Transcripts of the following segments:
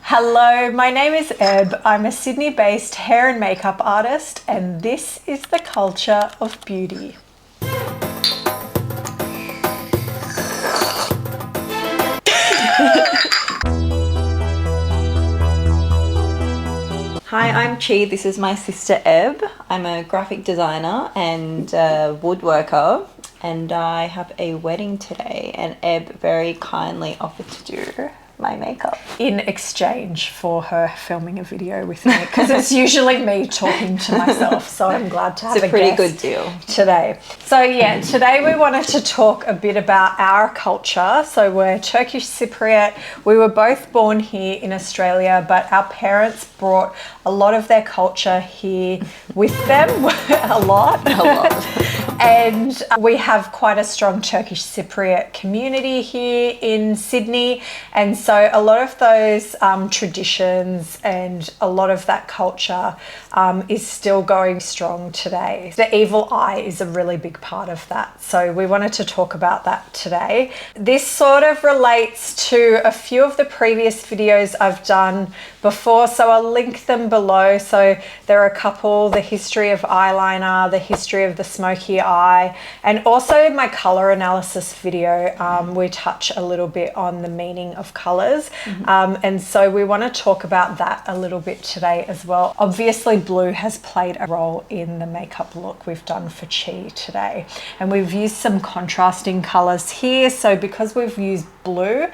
Hello, my name is Eb. I'm a Sydney-based hair and makeup artist, and this is the culture of beauty. Hi, I'm Chi. This is my sister Eb. I'm a graphic designer and woodworker, and I have a wedding today, and Eb very kindly offered to do my makeup. In exchange for her filming a video with me, because it's usually me talking to myself, so I'm glad to have It's a pretty good deal today. So yeah, today we wanted to talk a bit about our culture. So we're Turkish-Cypriot. We were both born here in Australia, but our parents brought a lot of their culture here with them, a lot. And we have quite a strong Turkish-Cypriot community here in Sydney, and so a lot of those traditions and a lot of that culture is still going strong today. The evil eye is a really big part of that, so we wanted to talk about that today. This sort of relates to a few of the previous videos I've done before, so I'll link them below. So there are a couple: the history of eyeliner, the history of the smoky eye, and also my color analysis video. We touch a little bit on the meaning of colors, and so we want to talk about that a little bit today as well. Obviously blue has played a role in the makeup look we've done for Chi today, and we've used some contrasting colors here. So because we've used blue,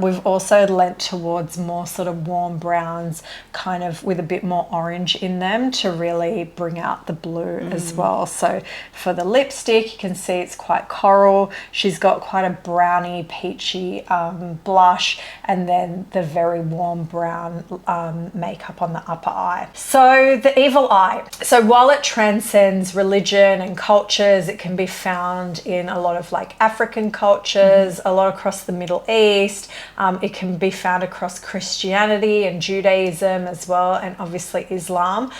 we've also lent towards more sort of warm browns, kind of with a bit more orange in them, to really bring out the blue as well. So for the lipstick, you can see it's quite coral. She's got quite a browny peachy blush, and then the very warm brown makeup on the upper eye. So the evil eye, so while it transcends religion and cultures, it can be found in a lot of like African cultures, a lot across the Middle East. It can be found across Christianity and Judaism as well, and obviously Islam.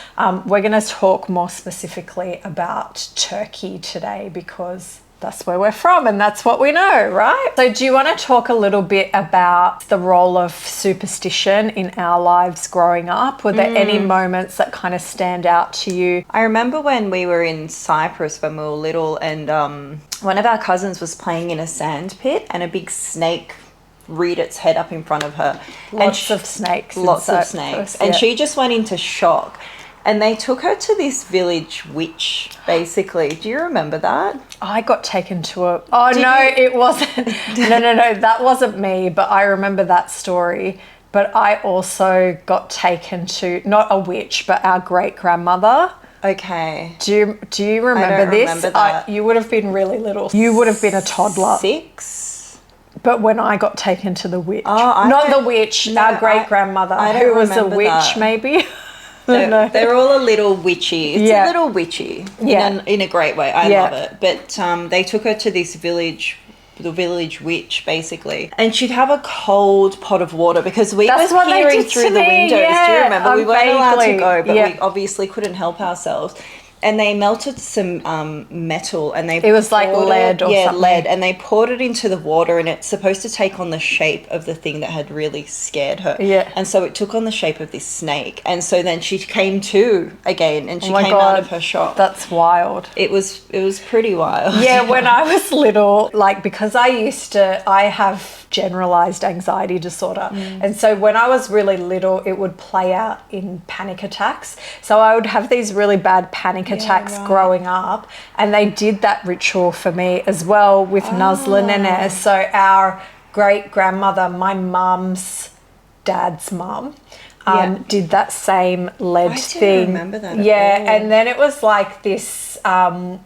We're going to talk more specifically about Turkey today because that's where we're from and that's what we know, right? So do you want to talk a little bit about the role of superstition in our lives growing up? Were there any moments that kind of stand out to you? I remember when we were in Cyprus when we were little, and one of our cousins was playing in a sand pit, and a big snake reared its head up in front of her. Lots of snakes. And she just went into shock. And they took her to this village witch, basically. Do you remember that? I got taken to a... It wasn't. No, that wasn't me, but I remember that story. But I also got taken to, not a witch, but our great-grandmother. Okay. Do you remember I don't this? remember that. You would have been really little. You would have been a toddler. 6? But when I got taken to the witch. Oh, not the witch, our great-grandmother, who was a witch, that. maybe. They're all a little witchy. It's a little witchy in a great way. I love it. But they took her to this village, the village witch, basically. And she'd have a cold pot of water because we were peering through the windows. Do you remember? We weren't allowed to go, but we obviously couldn't help ourselves. And they melted some metal, and it was like lead or something. Lead, and they poured it into the water, and it's supposed to take on the shape of the thing that had really scared her. Yeah. And so it took on the shape of this snake, and so then she came to again, and she came out of her shock. That's wild. It was pretty wild. Yeah, when I was little, like, because I have generalized anxiety disorder, and so when I was really little, it would play out in panic attacks. So I would have these really bad panic attacks growing up, and they did that ritual for me as well with Nazlı Nene. So our great grandmother, my mum's dad's mum, did that same lead thing. I don't remember that. And then it was like this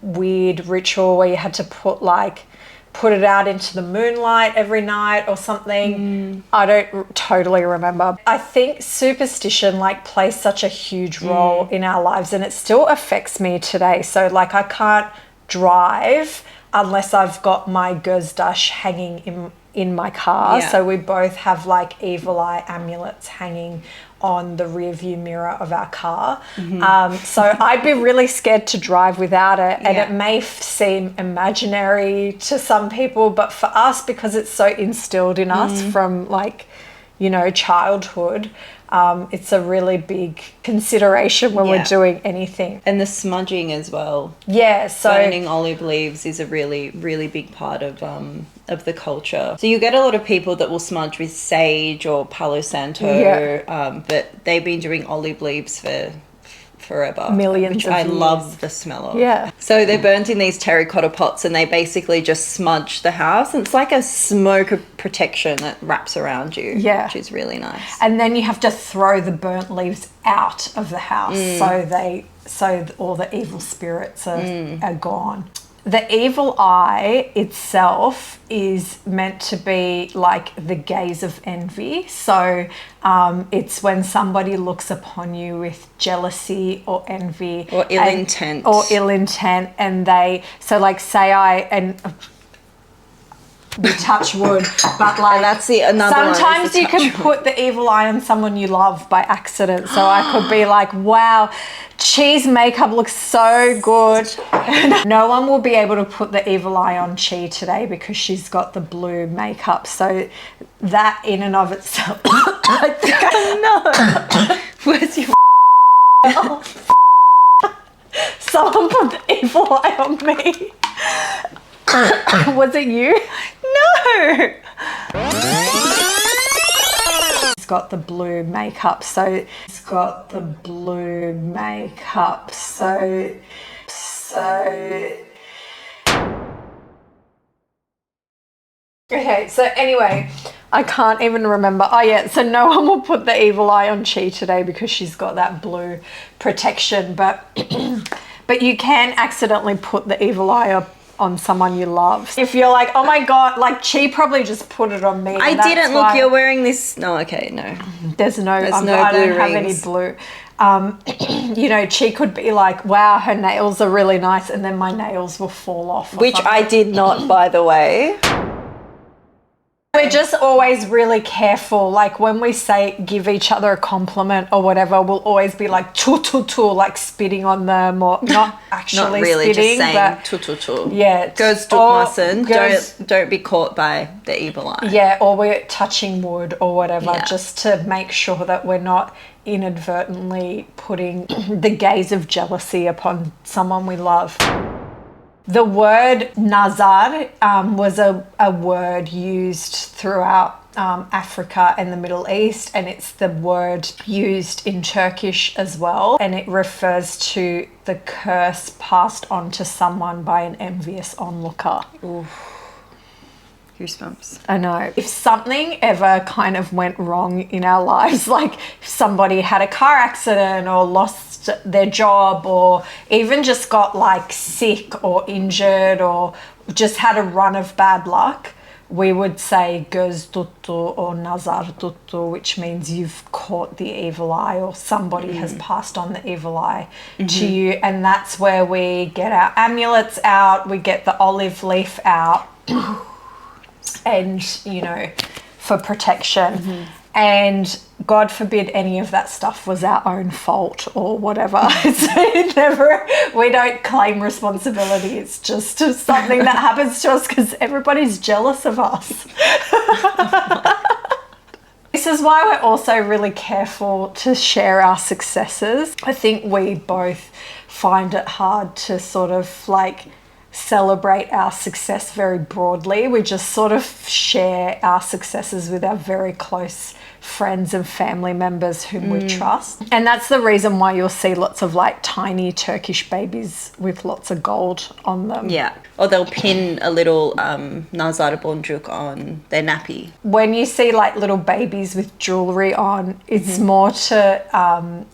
weird ritual where you had to put it out into the moonlight every night or something. I don't totally remember. I think superstition plays such a huge role in our lives, and it still affects me today. So I can't drive unless I've got my gözdaş hanging in my car. So we both have evil eye amulets hanging on the rear view mirror of our car. So I'd be really scared to drive without it, and it may seem imaginary to some people, but for us, because it's so instilled in us from childhood, it's a really big consideration when we're doing anything. And the smudging as well. Yeah, so burning olive leaves is a really, really big part of the culture. So you get a lot of people that will smudge with sage or Palo Santo, but they've been doing olive leaves for forever. Millions which of I years. love the smell of. Yeah. So they're burnt in these terracotta pots and they basically just smudge the house. And it's like a smoke protection that wraps around you. Yeah. Which is really nice. And then you have to throw the burnt leaves out of the house so all the evil spirits are gone. The evil eye itself is meant to be like the gaze of envy. So it's when somebody looks upon you with jealousy or envy. Or ill intent. And we touch wood, but like and that's another sometimes you can put the evil eye on someone you love by accident. So I could be like, wow, Chi's makeup looks so good. No one will be able to put the evil eye on Chi today because she's got the blue makeup. So that in and of itself, I think no. Where's your someone put the evil eye on me. Was it you? No. It's got the blue makeup, so okay, so anyway, I can't even remember. Oh yeah, so no one will put the evil eye on Chi today because she's got that blue protection, but but you can accidentally put the evil eye up on someone you love. If you're like, oh my God, like Chi probably just put it on me. I didn't look, you're wearing this. No, okay, no. There's no blue I don't have rings. any blue. Chi could be like, wow, her nails are really nice, and then my nails will fall off. Which I did not, by the way. We're just always really careful. Like when we say give each other a compliment or whatever, we'll always be like tu tu tu, like spitting on them, or not actually not really, spitting, just saying but tu tu tu. yeah, Goes tukmasen. Don't be caught by the evil eye. Yeah, or we're touching wood or whatever, Yeah. just to make sure that we're not inadvertently putting the gaze of jealousy upon someone we love. The word nazar was a word used throughout Africa and the Middle East, and it's the word used in Turkish as well, and it refers to the curse passed on to someone by an envious onlooker. Ooh. Goosebumps. I know. If something ever kind of went wrong in our lives, like if somebody had a car accident or lost their job or even just got like sick or injured or just had a run of bad luck, we would say göz tuttu or nazar tuttu, which means you've caught the evil eye or somebody has passed on the evil eye to you. And that's where we get our amulets out, we get the olive leaf out. And, for protection. And God forbid any of that stuff was our own fault or whatever. We don't claim responsibility. It's just something that happens to us because everybody's jealous of us. This is why we're also really careful to share our successes. I think we both find it hard to sort of like celebrate our success very broadly. We just sort of share our successes with our very close friends and family members whom we trust. And that's the reason why you'll see lots of like tiny Turkish babies with lots of gold on them. Yeah. Or they'll pin a little nazar boncuk on their nappy. When you see like little babies with jewelry on, it's more to,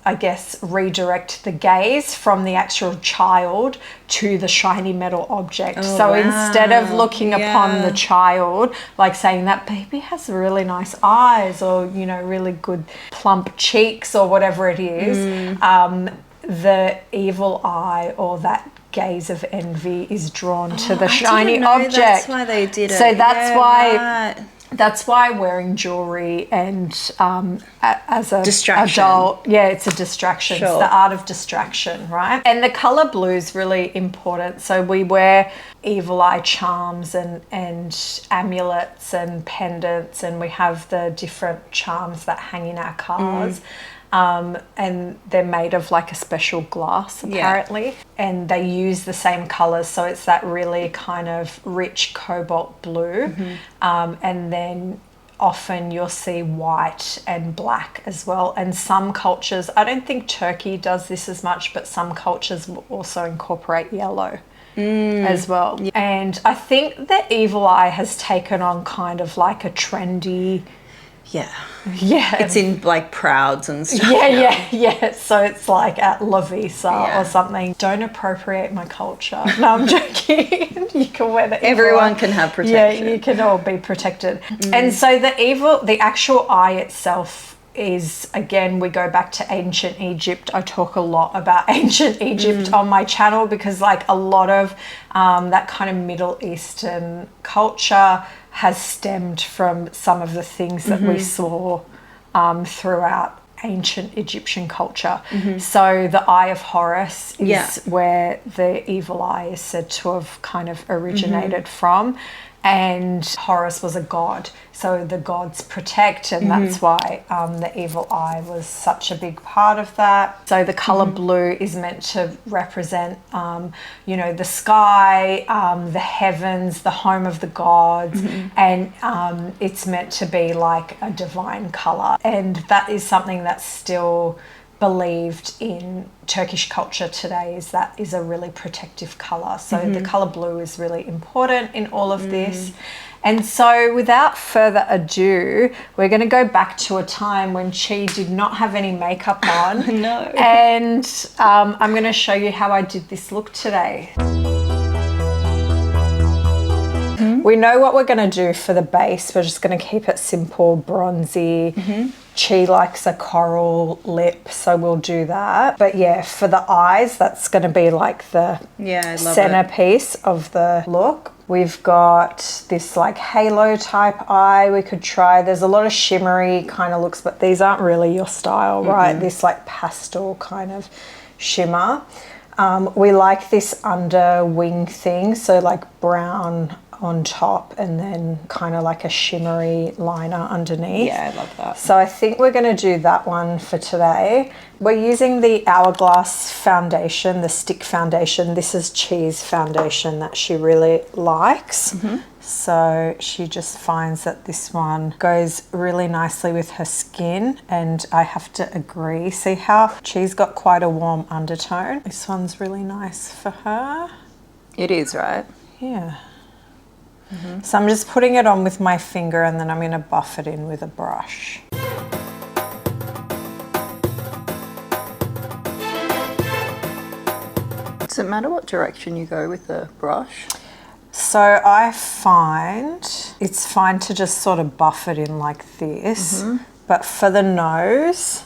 I guess, redirect the gaze from the actual child to the shiny metal object. Oh, so wow. instead of looking upon the child, like saying that baby has really nice eyes or, really good plump cheeks or whatever it is, the evil eye or that gaze of envy is drawn to the shiny object. That's why they did it. So that's why right. That's why wearing jewelry and as a distraction. adult, it's a distraction. Sure. It's the art of distraction, right? And the color blue is really important. So we wear evil eye charms and amulets and pendants, and we have the different charms that hang in our cars. And they're made of like a special glass apparently, and they use the same colors, so it's that really kind of rich cobalt blue, and then often you'll see white and black as well. And some cultures, I don't think Turkey does this as much, but some cultures will also incorporate yellow as well. And I think the evil eye has taken on kind of like a trendy, it's in like Prouds and stuff. So it's like at La Visa or something. Don't appropriate my culture. No, I'm joking. You can wear the everyone can have protection. You can all be protected. And so the actual eye itself is, again, we go back to ancient Egypt. I talk a lot about ancient Egypt on my channel, because like a lot of that kind of Middle Eastern culture has stemmed from some of the things that we saw throughout ancient Egyptian culture. So the Eye of Horus is where the evil eye is said to have kind of originated from. And Horus was a god, so the gods protect, and that's why the evil eye was such a big part of that. So the color blue is meant to represent, the sky, the heavens, the home of the gods, and it's meant to be like a divine color. And that is something that's still believed in Turkish culture today, is that is a really protective colour. So the colour blue is really important in all of this. And so without further ado, we're going to go back to a time when Chi did not have any makeup on. No. And I'm going to show you how I did this look today. We know what we're going to do for the base. We're just going to keep it simple, bronzy. Chi likes a coral lip, so we'll do that. But yeah, for the eyes, that's going to be like the centerpiece of the look. We've got this like halo type eye we could try. There's a lot of shimmery kind of looks, but these aren't really your style, right? This like pastel kind of shimmer. We like this under wing thing, so like brown on top and then kind of like a shimmery liner underneath. Yeah, I love that. So I think we're going to do that one for today. We're using the Hourglass foundation, the stick foundation. This is Chi's foundation that she really likes. So she just finds that this one goes really nicely with her skin, and I have to agree. See how Chi's got quite a warm undertone? This one's really nice for her. It is, right? Yeah. So I'm just putting it on with my finger, and then I'm going to buff it in with a brush. Does it matter what direction you go with the brush? So I find it's fine to just sort of buff it in like this. But for the nose,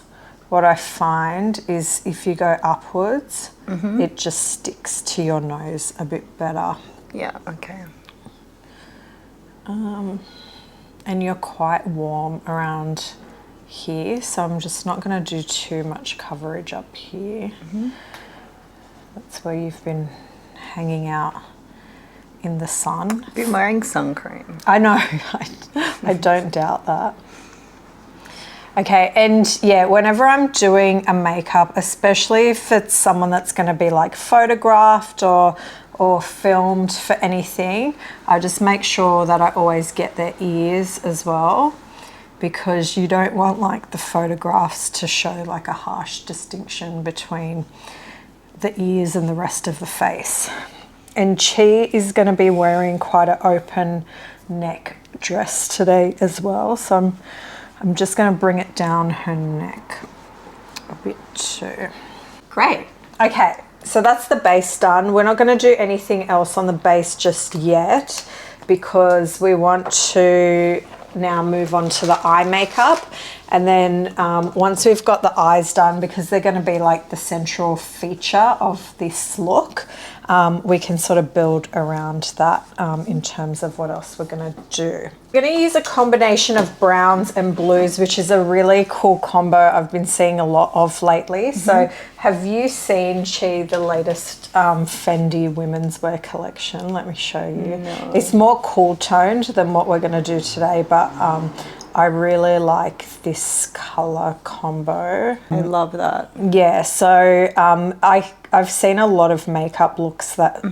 what I find is if you go upwards, it just sticks to your nose a bit better. Yeah, okay. And you're quite warm around here, so I'm just not going to do too much coverage up here. That's where you've been hanging out in the sun. You've been wearing sun cream. I know, I don't doubt that. Okay, and yeah, whenever I'm doing a makeup, especially if it's someone that's going to be like photographed or filmed for anything, I just make sure that I always get their ears as well, because you don't want like the photographs to show like a harsh distinction between the ears and the rest of the face. And Chi is going to be wearing quite an open neck dress today as well, so I'm just going to bring it down her neck a bit too. Great. Okay, so that's the base done. We're not going to do anything else on the base just yet, because we want to now move on to the eye makeup. And then once we've got the eyes done, because they're going to be like the central feature of this look, we can sort of build around that in terms of what else we're going to do. We're going to use a combination of browns and blues, which is a really cool combo I've been seeing a lot of lately. So have you seen, Chi, the latest Fendi women's wear collection? Let me show you. No. It's more cool toned than what we're going to do today, but I really like this color combo. I love that. Yeah, so I've seen a lot of makeup looks that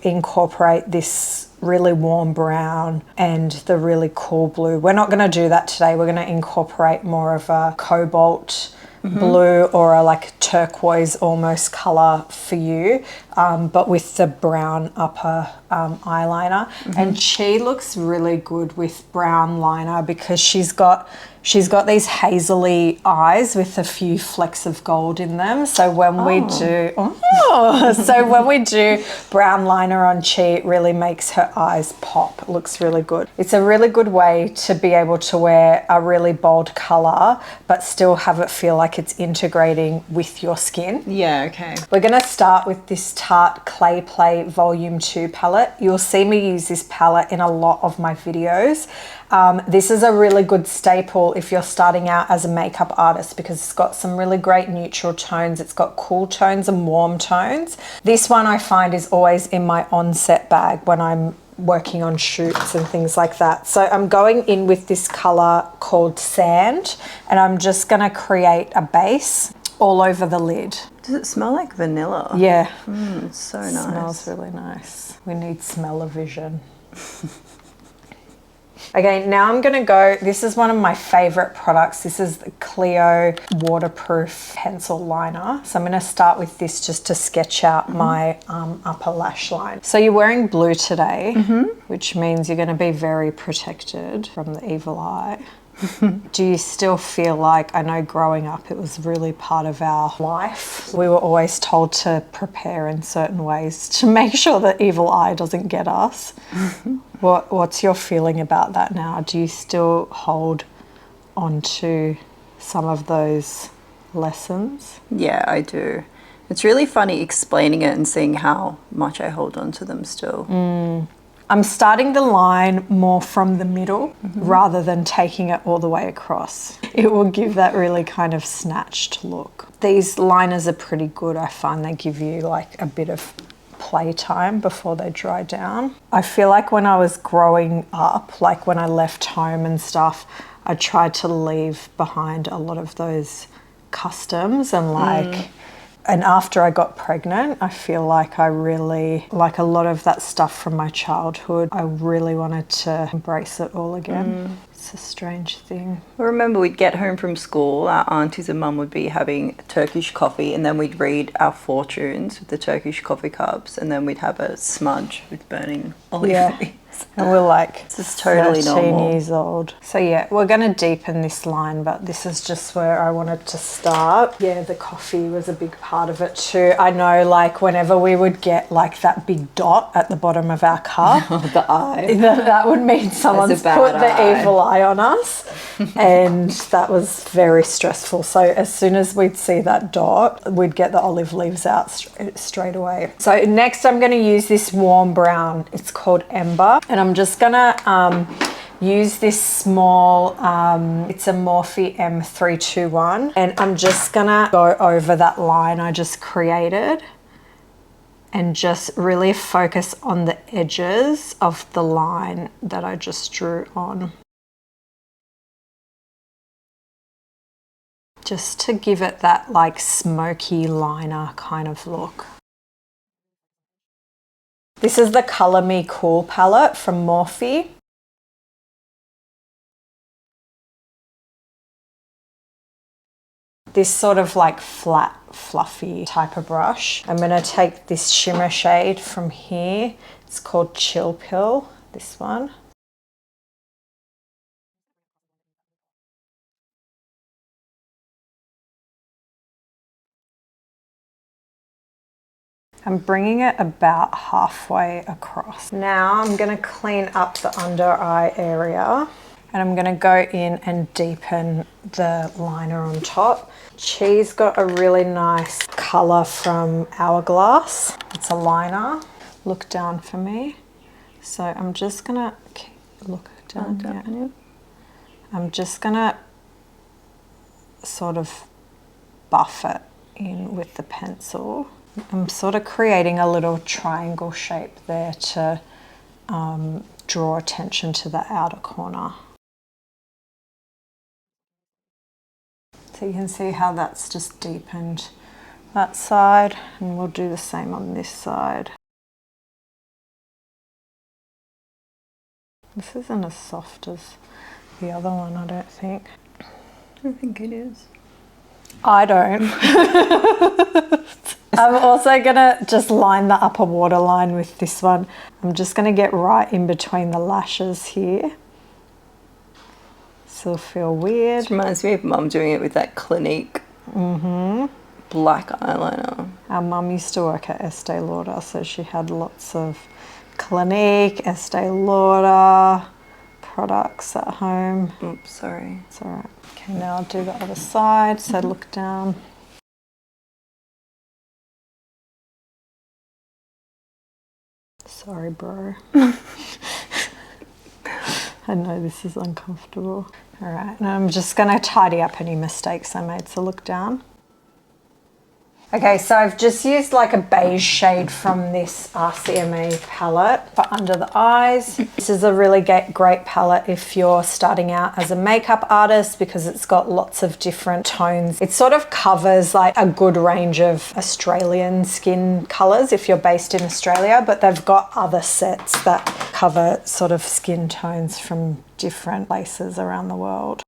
incorporate this really warm brown and the really cool blue. We're not going to do that today. We're going to incorporate more of a cobalt blue or a like turquoise almost color for you, but with the brown upper eyeliner. And she looks really good with brown liner because she's got these hazily eyes with a few flecks of gold in them. So when we do brown liner on Chi, it really makes her eyes pop. It looks really good. It's a really good way to be able to wear a really bold color but still have it feel like it's integrating with your skin. Yeah, okay. We're going to start with this Tarte Clay Play Volume 2 palette. You'll see me use this palette in a lot of my videos. This is a really good staple if you're starting out as a makeup artist because it's got some really great neutral tones. It's got cool tones and warm tones. This one I find is always in my on-set bag when I'm working on shoots and things like that. So I'm going in with this color called Sand, and I'm just going to create a base all over the lid. Does it smell like vanilla? Yeah. It's so nice. It smells really nice. We need smell-o-vision. Okay, now I'm going to go, this is one of my favorite products. This is the Clio waterproof pencil liner. So I'm going to start with this just to sketch out my upper lash line. So you're wearing blue today, which means you're going to be very protected from the evil eye. Do you still feel like, I know growing up it was really part of our life. We were always told to prepare in certain ways to make sure that evil eye doesn't get us. What's your feeling about that now? Do you still hold on to some of those lessons? Yeah, I do. It's really funny explaining it and seeing how much I hold on to them still. I'm starting the line more from the middle rather than taking it all the way across. It will give that really kind of snatched look. These liners are pretty good. I find they give you like a bit of playtime before they dry down. I feel like when I was growing up, like when I left home and stuff, I tried to leave behind a lot of those customs and like... And after I got pregnant, I feel like I really, like a lot of that stuff from my childhood, I really wanted to embrace it all again. It's a strange thing. I remember we'd get home from school, our aunties and mum would be having Turkish coffee, and then we'd read our fortunes with the Turkish coffee cups, and then we'd have a smudge with burning olive leaves. And we're like this is totally 13 normal. years old. So yeah, we're going to deepen this line, but this is just where I wanted to start. Yeah, the coffee was a big part of it too. I know like whenever we would get like that big dot at the bottom of our cup, the eye. That would mean someone's put the evil eye on us. And that was very stressful. So as soon as we'd see that dot, we'd get the olive leaves out straight away. So next I'm going to use this warm brown. It's called Ember. And I'm just gonna use this small, it's a Morphe M321, and I'm just gonna go over that line I just created and just really focus on the edges of the line that I just drew on. Just to give it that like smoky liner kind of look. This is the Color Me Cool palette from Morphe. This sort of like flat, fluffy type of brush. I'm going to take this shimmer shade from here. It's called Chill Pill, this one. I'm bringing it about halfway across. Now I'm going to clean up the under eye area. And I'm going to go in and deepen the liner on top. She's got a really nice colour from Hourglass. It's a liner. Look down for me. So I'm just going to look down. Yeah. I'm just going to sort of buff it in with the pencil. I'm sort of creating a little triangle shape there to draw attention to the outer corner. So you can see how that's just deepened that side, and we'll do the same on this side. This isn't as soft as the other one, I don't think. I think it is. I don't. I'm also gonna just line the upper waterline with this one. I'm just gonna get right in between the lashes here. Still feel weird. This reminds me of Mum doing it with that Clinique black eyeliner. Our mum used to work at Estee Lauder, so she had lots of Clinique, Estee Lauder products at home. Oops, sorry. It's all right. Okay, now I'll do the other side. So look down. Sorry, bro. I know this is uncomfortable. All right, now I'm just going to tidy up any mistakes I made. So look down. Okay, so I've just used like a beige shade from this RCMA palette for under the eyes. This is a really great palette if you're starting out as a makeup artist because it's got lots of different tones. It sort of covers like a good range of Australian skin colours if you're based in Australia, but they've got other sets that cover sort of skin tones from different places around the world.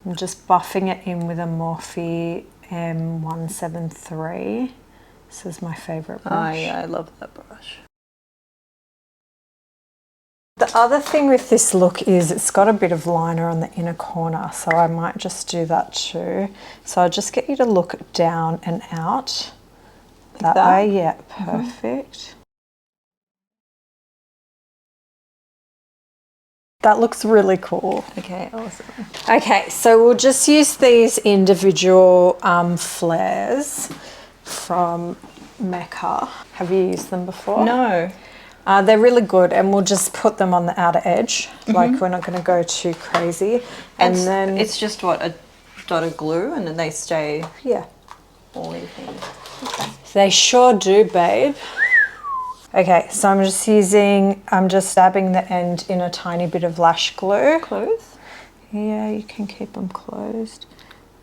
I'm just buffing it in with a Morphe M173. This is my favourite brush. Oh yeah, I love that brush. The other thing with this look is it's got a bit of liner on the inner corner, so I might just do that too. So I'll just get you to look down and out. That way, yeah, perfect. That looks really cool. Okay, awesome. Okay, so we'll just use these individual flares from Mecca. Have you used them before? No. They're really good, and we'll just put them on the outer edge. Like, we're not going to go too crazy. And then it's just what, a dot of glue, and then they stay all even. Okay. They sure do, babe. Okay, so I'm just dabbing the end in a tiny bit of lash glue. Closed? Yeah, you can keep them closed.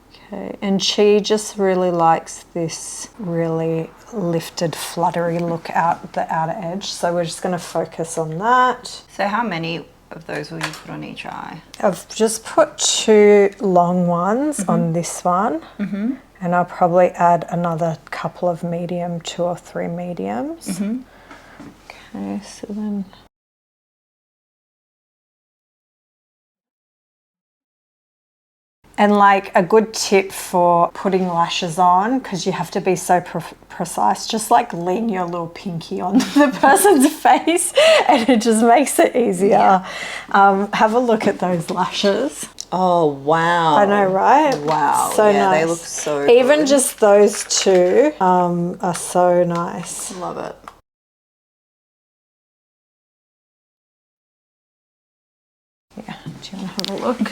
Okay, and she just really likes this really lifted, fluttery look out the outer edge. So we're just going to focus on that. So how many of those will you put on each eye? I've just put 2 long ones on this one. And I'll probably add another couple of medium, 2 or 3 mediums. Okay, so then... And like a good tip for putting lashes on, because you have to be so precise, just like lean your little pinky on the person's face and it just makes it easier. Have a look at those lashes. Oh, wow. I know, right? Wow. So yeah, nice. They look so Even good. just those 2 are so nice. Love it. Yeah, do you want to have a look?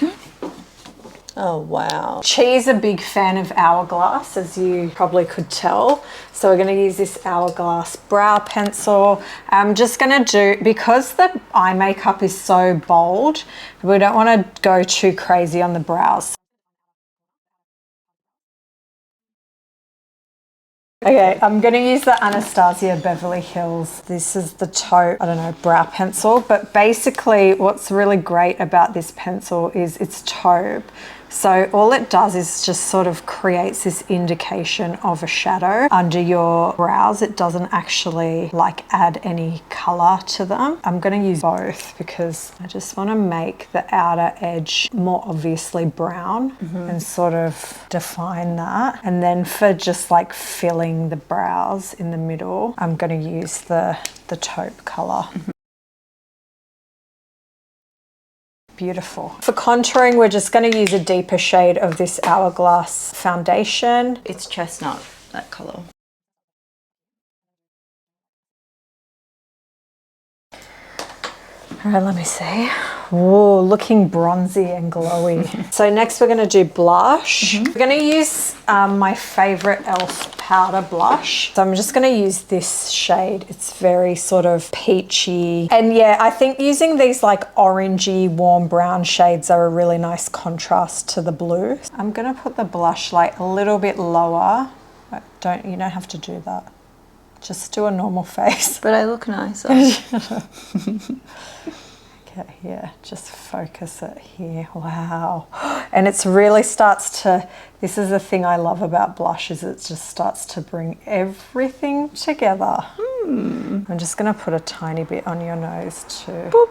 Oh, wow. She's a big fan of Hourglass, as you probably could tell. So we're going to use this Hourglass brow pencil. I'm just going to do, because the eye makeup is so bold, we don't want to go too crazy on the brows. Okay, I'm going to use the Anastasia Beverly Hills. This is the taupe, I don't know, brow pencil. But basically what's really great about this pencil is it's taupe. So all it does is just sort of creates this indication of a shadow under your brows. It doesn't actually like add any color to them. I'm going to use both because I just want to make the outer edge more obviously brown and sort of define that. And then for just like filling the brows in the middle, I'm going to use the taupe color. Beautiful. For contouring, we're just going to use a deeper shade of this Hourglass foundation. It's chestnut, that colour. All right, let me see. Whoa, looking bronzy and glowy. So next we're going to do blush. We're going to use my favourite e.l.f. powder blush. So I'm just going to use this shade. It's very sort of peachy. And yeah, I think using these like orangey, warm brown shades are a really nice contrast to the blue. I'm going to put the blush like a little bit lower. But you don't have to do that. Just do a normal face. But I look nicer. Okay, yeah, just focus it here. Wow. And it's really starts to, this is the thing I love about blush, is it just starts to bring everything together. I'm just going to put a tiny bit on your nose too. Boop.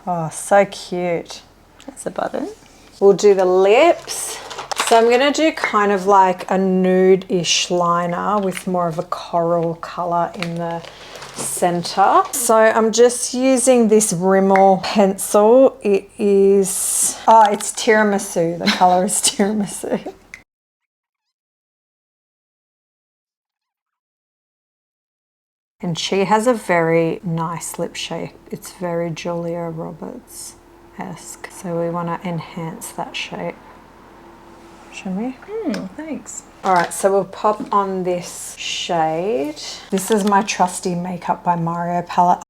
Oh, so cute. That's a button. We'll do the lips. So I'm going to do kind of like a nude-ish liner with more of a coral colour in the center. So I'm just using this Rimmel pencil. It is, it's tiramisu. The color is tiramisu. And she has a very nice lip shape. It's very Julia Roberts-esque. So we want to enhance that shape. Shall we? Thanks. All right, so we'll pop on this shade. This is my trusty Makeup by Mario palette.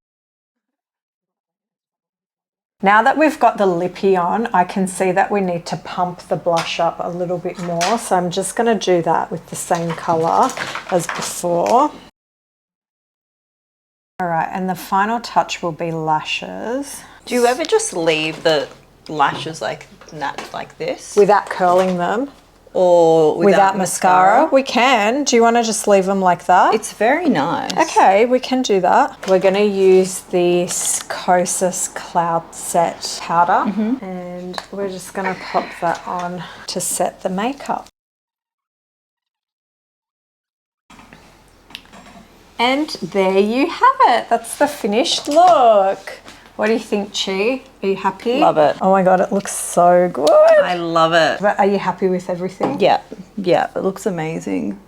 Now that we've got the lippy on, I can see that we need to pump the blush up a little bit more. So I'm just going to do that with the same color as before. All right, and the final touch will be lashes. Do you ever just leave the lashes like this? Without curling them? Or without mascara? We can. Do you want to just leave them like that? It's very nice. Okay, we can do that. We're going to use this Kosas Cloud Set powder and we're just going to pop that on to set the makeup. And there you have it. That's the finished look. What do you think, Chi? Are you happy? Love it. Oh my God, it looks so good. I love it. But are you happy with everything? Yeah, it looks amazing.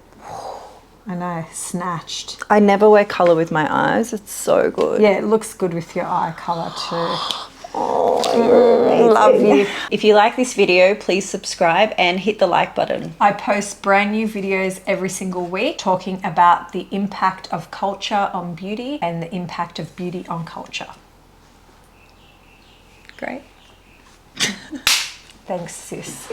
I know, snatched. I never wear colour with my eyes. It's so good. Yeah, it looks good with your eye colour too. Oh, love you. If you like this video, please subscribe and hit the like button. I post brand new videos every single week talking about the impact of culture on beauty and the impact of beauty on culture. Great. Thanks, sis.